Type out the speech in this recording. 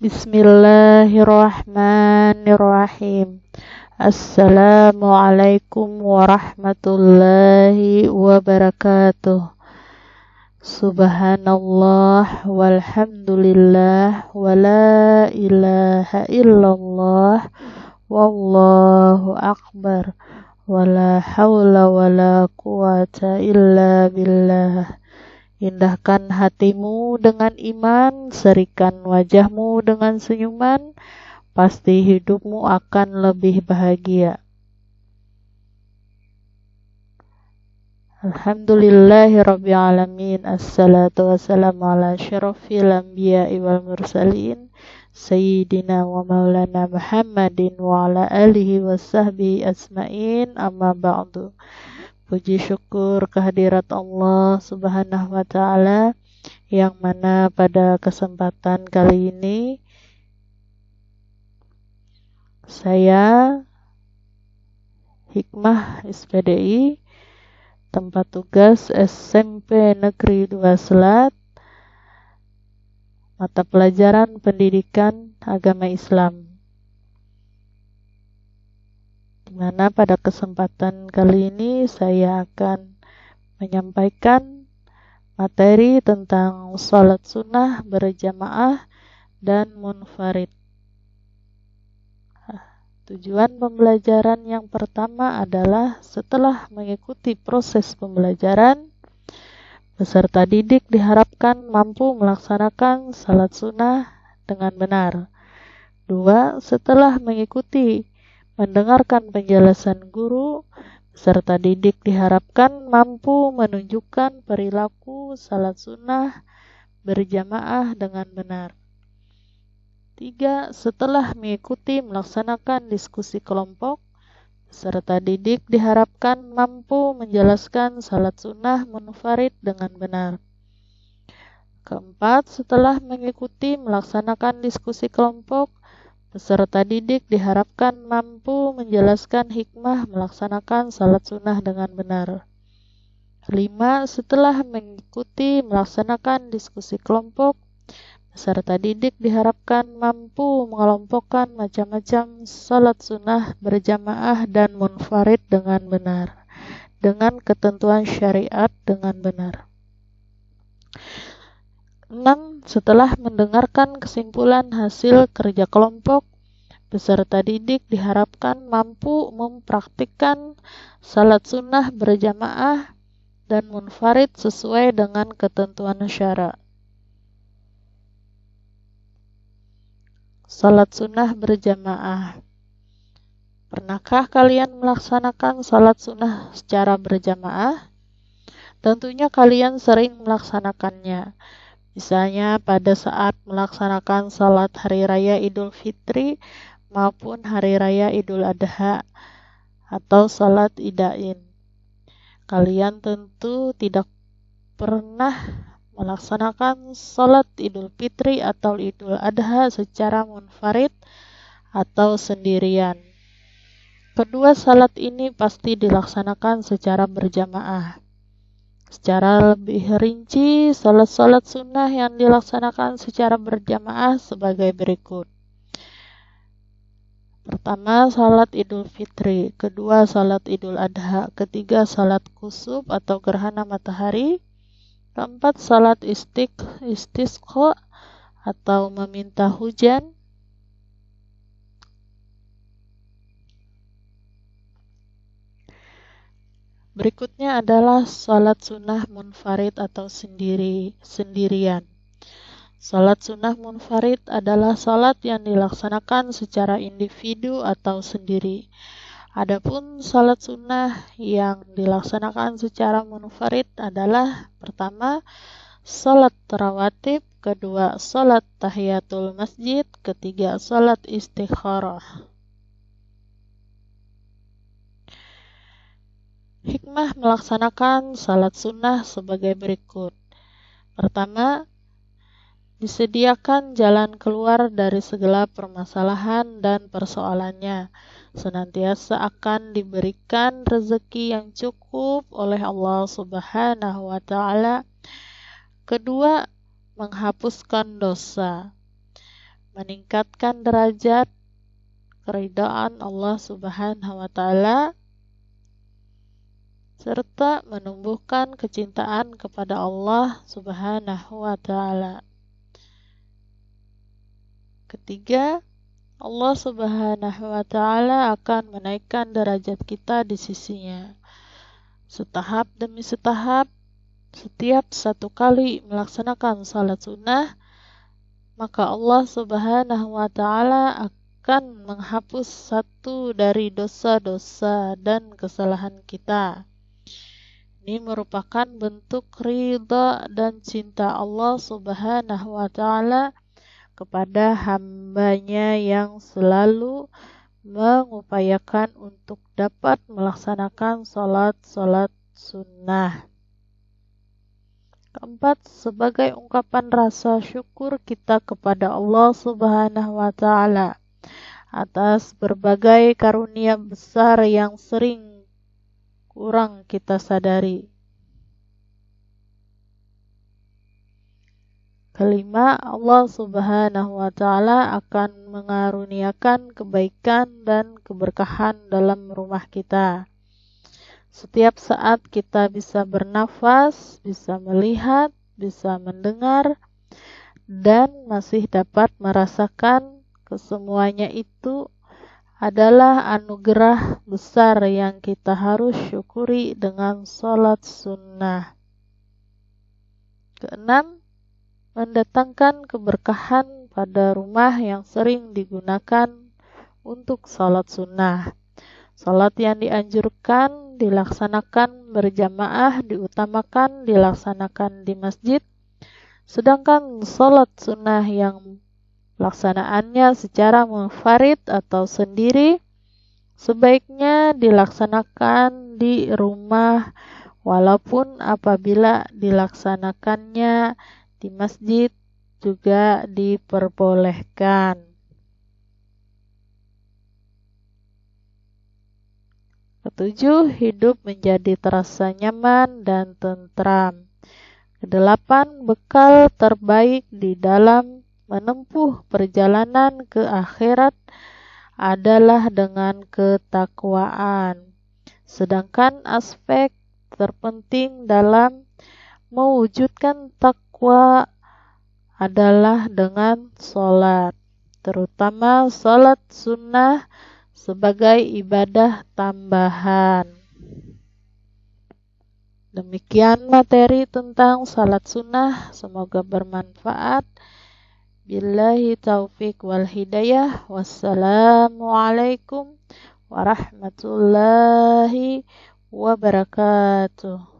Bismillahirrahmanirrahim. Assalamualaikum warahmatullahi wabarakatuh. Subhanallah walhamdulillah wa la ilaha illallah wallahu akbar wa la hawla wa la quwata illa billah. Indahkan hatimu dengan iman, serikan wajahmu dengan senyuman, pasti hidupmu akan lebih bahagia. Alhamdulillahirrabbilalamin. Assalatu wassalamu ala syarafil anbiya'i wal mursalin Sayyidina wa maulana Muhammadin wa ala alihi wa sahbihi asma'in, amma ba'du. Puji syukur kehadirat Allah Subhanahu wa ta'ala, yang mana pada kesempatan kali ini saya Hikmah SPDI tempat tugas SMP Negeri 2 Selat, mata pelajaran Pendidikan Agama Islam, di mana pada kesempatan kali ini saya akan menyampaikan materi tentang sholat sunnah berjamaah dan munfarid. Tujuan pembelajaran yang pertama adalah setelah mengikuti proses pembelajaran, peserta didik diharapkan mampu melaksanakan sholat sunnah dengan benar. 2. Setelah mengikuti mendengarkan penjelasan guru, peserta didik diharapkan mampu menunjukkan perilaku sholat sunnah berjamaah dengan benar. 3. Setelah mengikuti melaksanakan diskusi kelompok, peserta didik diharapkan mampu menjelaskan sholat sunnah munfarid dengan benar. 4. Setelah mengikuti melaksanakan diskusi kelompok, peserta didik diharapkan mampu menjelaskan hikmah melaksanakan sholat sunnah dengan benar. 5. Setelah mengikuti melaksanakan diskusi kelompok, peserta didik diharapkan mampu mengelompokkan macam-macam sholat sunnah berjamaah dan munfarid dengan benar, dengan ketentuan syariat dengan benar. 6. Setelah mendengarkan kesimpulan hasil kerja kelompok, peserta didik diharapkan mampu mempraktikkan sholat sunnah berjamaah dan munfarid sesuai dengan ketentuan syara. Salat sunnah berjamaah. Pernahkah kalian melaksanakan salat sunnah secara berjamaah? Tentunya kalian sering melaksanakannya. Misalnya pada saat melaksanakan salat hari raya Idul Fitri maupun hari raya Idul Adha atau salat Idain. Kalian tentu tidak pernah melaksanakan salat Idul Fitri atau Idul Adha secara munfarid atau sendirian. Kedua salat ini pasti dilaksanakan secara berjamaah. Secara lebih rinci, salat-salat sunnah yang dilaksanakan secara berjamaah sebagai berikut. Pertama, salat Idul Fitri. Kedua, salat Idul Adha. Ketiga, salat kusuf atau gerhana matahari. Keempat, salat istisqa atau meminta hujan. Berikutnya adalah salat sunnah munfarid atau sendirian. Salat sunnah munfarid adalah salat yang dilaksanakan secara individu atau sendiri. Adapun salat sunnah yang dilaksanakan secara munfarid adalah pertama, salat rawatib, kedua, salat tahiyatul masjid, ketiga, salat istikharah. Hikmah melaksanakan salat sunnah sebagai berikut. Pertama, disediakan jalan keluar dari segala permasalahan dan persoalannya. Senantiasa akan diberikan rezeki yang cukup oleh Allah Subhanahu wa ta'ala. Kedua, menghapuskan dosa. meningkatkan derajat keridhaan Allah Subhanahu wa Ta'ala, serta menumbuhkan kecintaan kepada Allah Subhanahu wa Ta'ala. Ketiga, Allah Subhanahu wa Ta'ala akan menaikkan derajat kita di sisinya. Setahap demi setahap, setiap satu kali melaksanakan salat sunnah, maka Allah Subhanahu wa Ta'ala akan menghapus satu dari dosa-dosa dan kesalahan kita. Ini merupakan bentuk ridha dan cinta Allah Subhanahu wa Ta'ala kepada hambanya yang selalu mengupayakan untuk dapat melaksanakan salat-salat sunnah. Keempat, sebagai ungkapan rasa syukur kita kepada Allah Subhanahu wa Ta'ala atas berbagai karunia besar yang sering kurang kita sadari. Kelima, Allah Subhanahu wa Ta'ala akan mengaruniakan kebaikan dan keberkahan dalam rumah kita. Setiap saat kita bisa bernafas, bisa melihat, bisa mendengar, dan masih dapat merasakan kesemuanya itu adalah anugerah besar yang kita harus syukuri dengan salat sunnah. Keenam, mendatangkan keberkahan pada rumah yang sering digunakan untuk salat sunnah. Salat yang dianjurkan dilaksanakan berjamaah diutamakan dilaksanakan di masjid, sedangkan salat sunnah yang pelaksanaannya secara munfarid atau sendiri sebaiknya dilaksanakan di rumah, walaupun apabila dilaksanakannya di masjid juga diperbolehkan. Ketujuh, hidup menjadi terasa nyaman dan tentram. Kedelapan, bekal terbaik di dalam menempuh perjalanan ke akhirat adalah dengan ketakwaan. Sedangkan aspek terpenting dalam mewujudkan takwa adalah dengan sholat, terutama sholat sunnah sebagai ibadah tambahan. Demikian materi tentang salat sunnah, semoga bermanfaat. Billahi taufiq wal hidayah. Wassalamualaikum warahmatullahi wabarakatuh.